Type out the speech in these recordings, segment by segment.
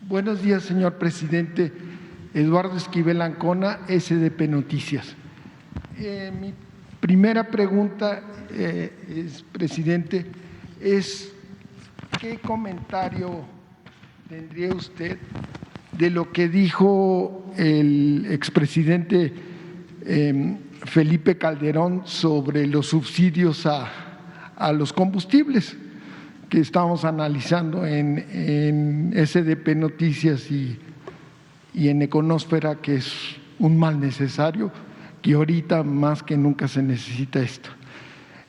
Buenos días, señor presidente. Eduardo Esquivel Ancona, SDP Noticias. Mi primera pregunta, presidente, es ¿qué comentario tendría usted de lo que dijo el expresidente Felipe Calderón sobre los subsidios a los combustibles que estamos analizando en SDP Noticias y en Econósfera, que es un mal necesario, que ahorita más que nunca se necesita esto?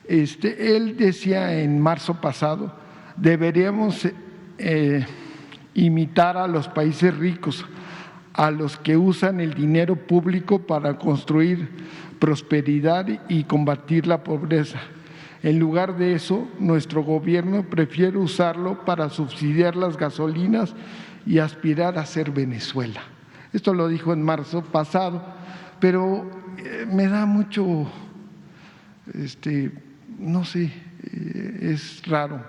Él decía en marzo pasado, deberíamos imitar a los países ricos, a los que usan el dinero público para construir prosperidad y combatir la pobreza. En lugar de eso, nuestro gobierno prefiere usarlo para subsidiar las gasolinas y aspirar a ser Venezuela. Esto lo dijo en marzo pasado, pero me da mucho, no sé, es raro,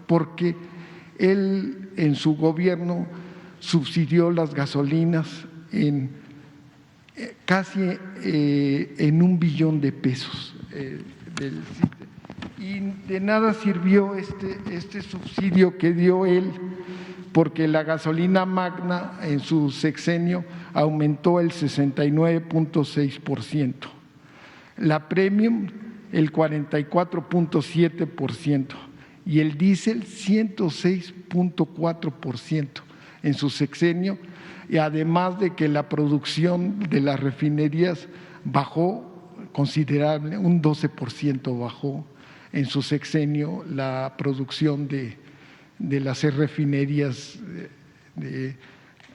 porque él en su gobierno subsidió las gasolinas en casi en $1 billón de pesos. Y de nada sirvió este subsidio que dio él, porque la gasolina magna en su sexenio aumentó el 69.6%, la premium el 44.7% y el diésel 106.4% en su sexenio, y además de que la producción de las refinerías bajó considerable, un 12% bajó en su sexenio la producción de las refinerías de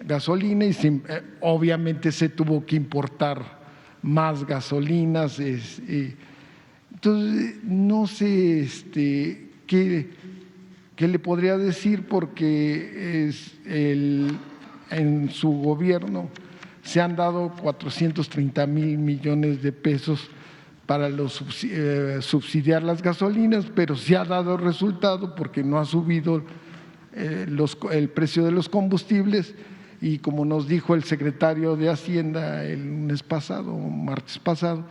gasolina, y obviamente se tuvo que importar más gasolinas. Entonces, no sé qué le podría decir, porque en su gobierno se han dado 430,000 millones de pesos para subsidiar las gasolinas, pero sí ha dado resultado porque no ha subido el precio de los combustibles, y como nos dijo el secretario de Hacienda el lunes pasado, martes pasado,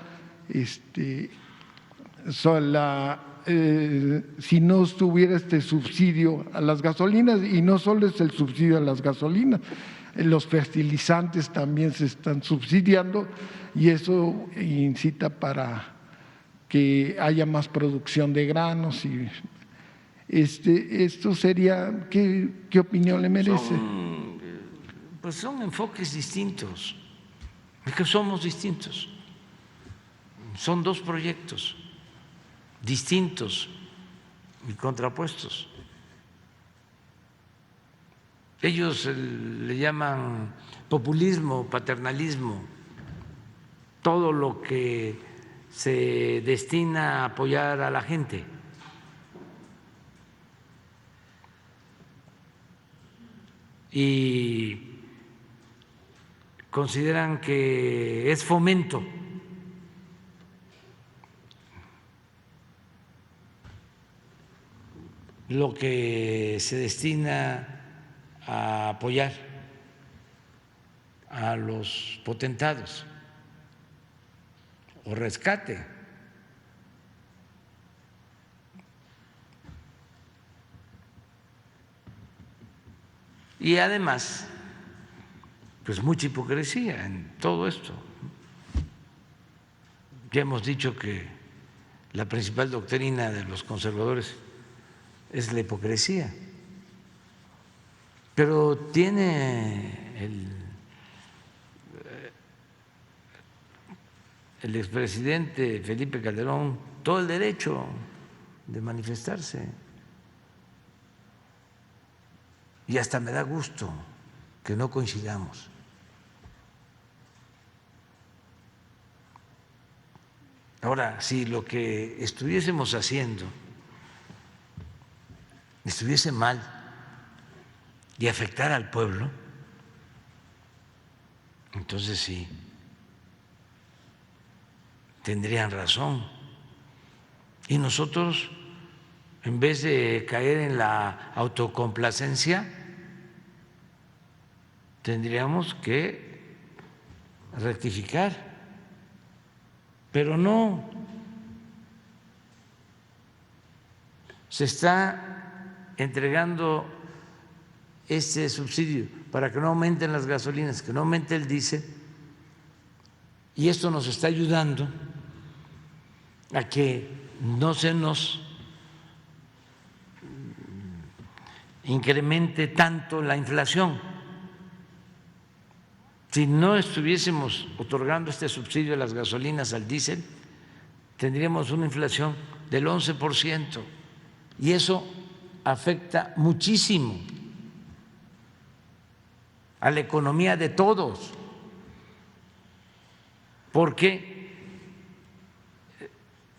si no estuviera este subsidio a las gasolinas, y no solo es el subsidio a las gasolinas, los fertilizantes también se están subsidiando, y eso incita para que haya más producción de granos. Y esto sería, ¿qué opinión le merece? Son enfoques distintos, es que somos distintos, son dos proyectos distintos y contrapuestos. Ellos le llaman populismo, paternalismo, todo lo que se destina a apoyar a la gente. Y consideran que es fomento. Lo que se destina a apoyar a los potentados o rescate. Y además, pues mucha hipocresía en todo esto. Ya hemos dicho que la principal doctrina de los conservadores es la hipocresía, pero tiene el expresidente Felipe Calderón todo el derecho de manifestarse, y hasta me da gusto que no coincidamos. Ahora, si lo que estuviésemos haciendo estuviese mal y afectara al pueblo, entonces sí, tendrían razón. Y nosotros, en vez de caer en la autocomplacencia, tendríamos que rectificar, pero no. Se está entregando este subsidio para que no aumenten las gasolinas, que no aumente el diésel, y esto nos está ayudando a que no se nos incremente tanto la inflación. Si no estuviésemos otorgando este subsidio a las gasolinas, al diésel, tendríamos una inflación del 11%, y eso afecta muchísimo a la economía de todos, porque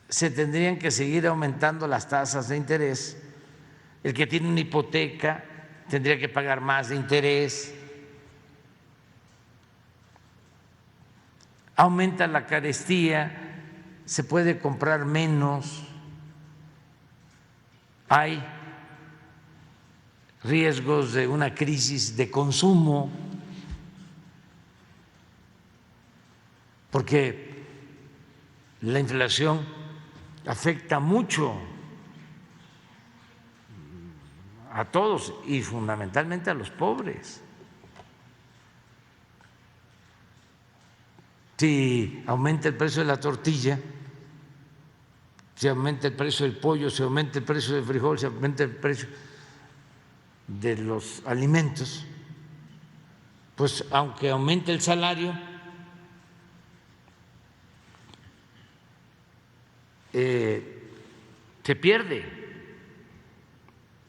se tendrían que seguir aumentando las tasas de interés. El que tiene una hipoteca tendría que pagar más de interés. Aumenta la carestía, se puede comprar menos, hay riesgos de una crisis de consumo, porque la inflación afecta mucho a todos y fundamentalmente a los pobres. Si aumenta el precio de la tortilla, si aumenta el precio del pollo, si aumenta el precio del frijol, si aumenta el precio de los alimentos, pues aunque aumente el salario, se pierde.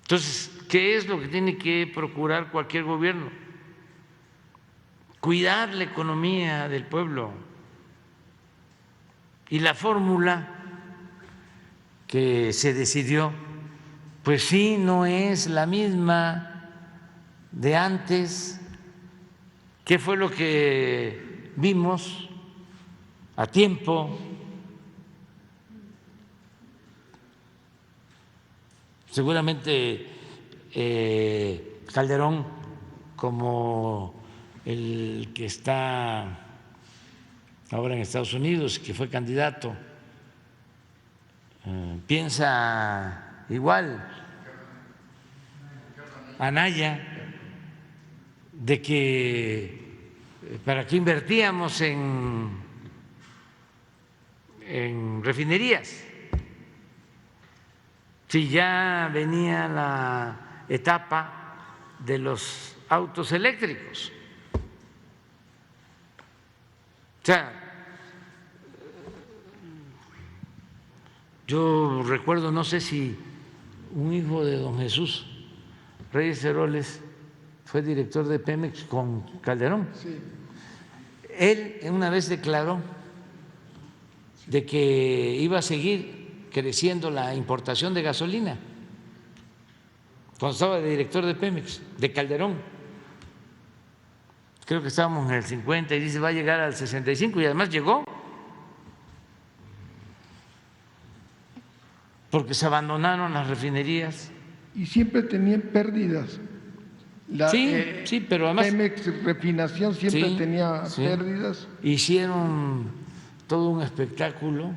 Entonces, ¿qué es lo que tiene que procurar cualquier gobierno? Cuidar la economía del pueblo. Y la fórmula que se decidió, pues sí, no es la misma de antes. ¿Qué fue lo que vimos a tiempo? Seguramente Calderón, como el que está ahora en Estados Unidos, que fue candidato, piensa igual. Anaya, de que para qué invertíamos en refinerías, si ya venía la etapa de los autos eléctricos. O sea, yo recuerdo, no sé si un hijo de don Jesús Reyes Heroles fue director de Pemex con Calderón. Sí. Él una vez declaró de que iba a seguir creciendo la importación de gasolina cuando estaba de director de Pemex, de Calderón. Creo que estábamos en el 50 y dice va a llegar al 65 y además llegó, porque se abandonaron las refinerías. Y siempre tenían pérdidas. Sí, pero además Pemex Refinación siempre tenía pérdidas. Hicieron todo un espectáculo,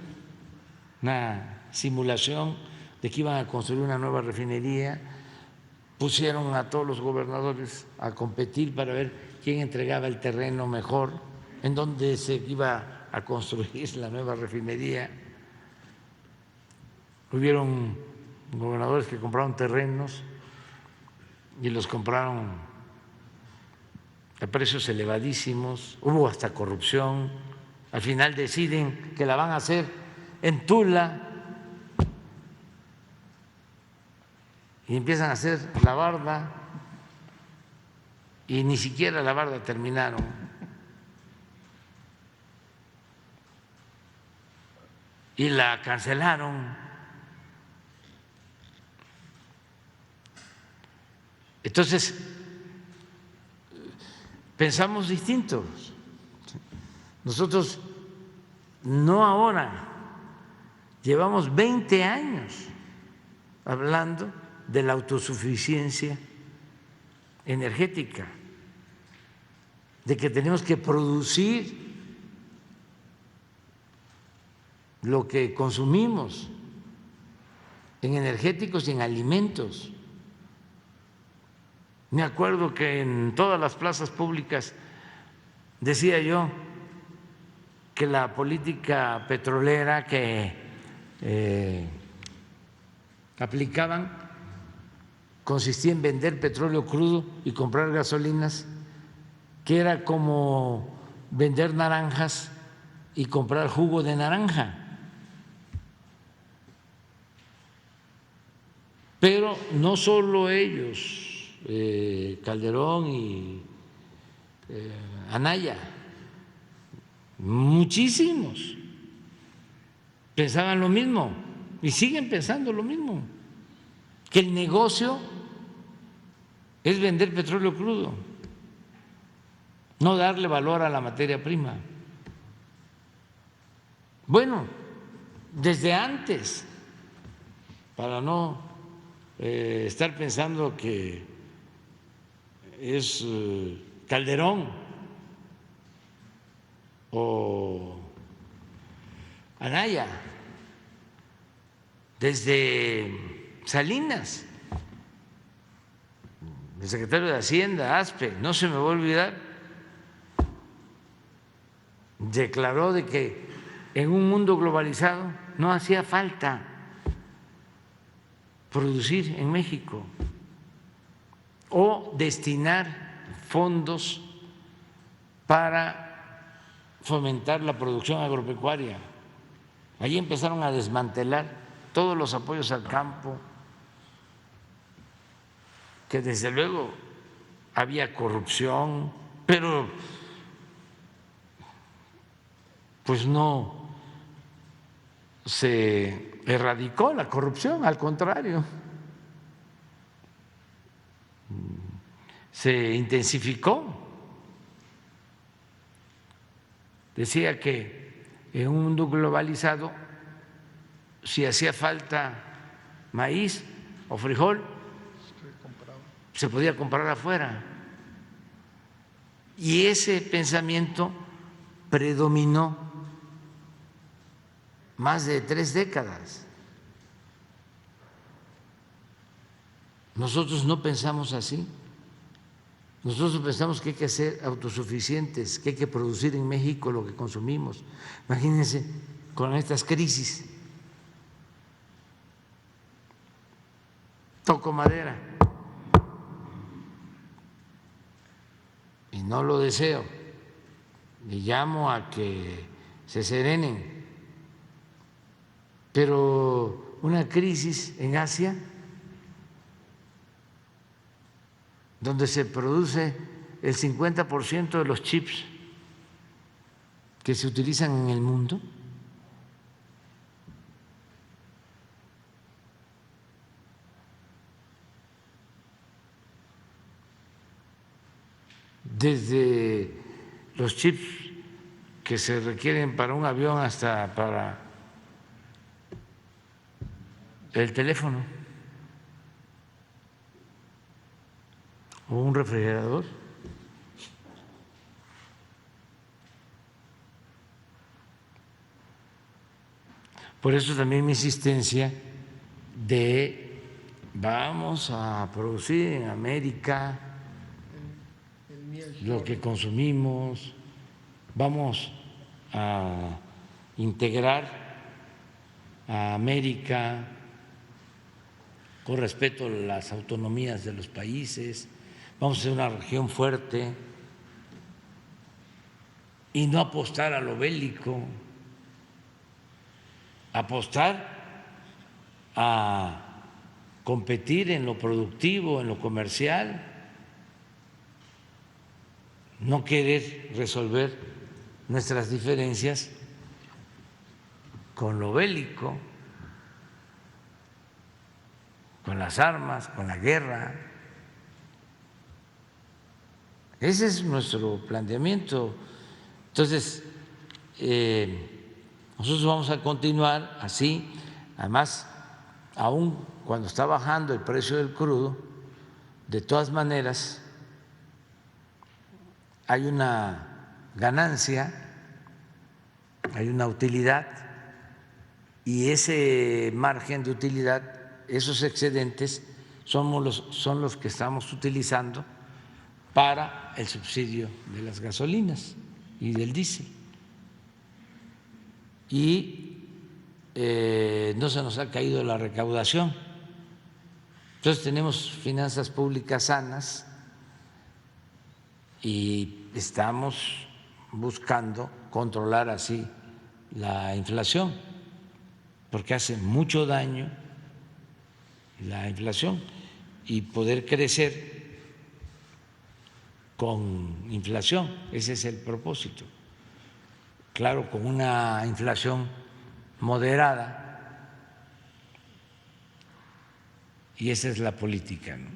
una simulación de que iban a construir una nueva refinería, pusieron a todos los gobernadores a competir para ver quién entregaba el terreno mejor, en dónde se iba a construir la nueva refinería. Hubieron gobernadores que compraron terrenos y los compraron a precios elevadísimos, hubo hasta corrupción. Al final deciden que la van a hacer en Tula y empiezan a hacer la barda y ni siquiera la barda terminaron. Y la cancelaron. Entonces, pensamos distintos. Nosotros no ahora, llevamos 20 años hablando de la autosuficiencia energética. de que tenemos que producir lo que consumimos en energéticos y en alimentos. Me acuerdo que en todas las plazas públicas decía yo que la política petrolera que aplicaban consistía en vender petróleo crudo y comprar gasolinas, que era como vender naranjas y comprar jugo de naranja. Pero no solo ellos, Calderón y Anaya, muchísimos pensaban lo mismo y siguen pensando lo mismo, que el negocio es vender petróleo crudo, no darle valor a la materia prima. Bueno, desde antes, para no estar pensando que es Calderón o Anaya, desde Salinas, el secretario de Hacienda, Aspe, no se me va a olvidar, declaró de que en un mundo globalizado no hacía falta producir en México o destinar fondos para fomentar la producción agropecuaria. Allí empezaron a desmantelar todos los apoyos al campo, que desde luego había corrupción, pero pues no se erradicó la corrupción, al contrario, se intensificó. Decía que en un mundo globalizado, si hacía falta maíz o frijol, se podía comprar afuera. Y ese pensamiento predominó más de 3 décadas. Nosotros no pensamos así. Nosotros pensamos que hay que ser autosuficientes, que hay que producir en México lo que consumimos. Imagínense con estas crisis. Toco madera. Y no lo deseo. Le llamo a que se serenen. Pero una crisis en Asia, donde se produce el 50% de los chips que se utilizan en el mundo, desde los chips que se requieren para un avión hasta para el teléfono o un refrigerador. Por eso también mi insistencia de vamos a producir en América lo que consumimos, vamos a integrar a América con respeto a las autonomías de los países, vamos a ser una región fuerte y no apostar a lo bélico, apostar a competir en lo productivo, en lo comercial, no querer resolver nuestras diferencias con lo bélico, con las armas, con la guerra. Ese es nuestro planteamiento. Entonces, nosotros vamos a continuar así. Además, aún cuando está bajando el precio del crudo, de todas maneras, hay una ganancia, hay una utilidad, y ese margen de utilidad, esos excedentes, son los que estamos utilizando para el subsidio de las gasolinas y del diésel. Y no se nos ha caído la recaudación. Entonces tenemos finanzas públicas sanas y estamos buscando controlar así la inflación, porque hace mucho daño la inflación, y poder crecer con inflación, ese es el propósito. Claro, con una inflación moderada, y esa es la política, ¿no?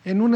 En una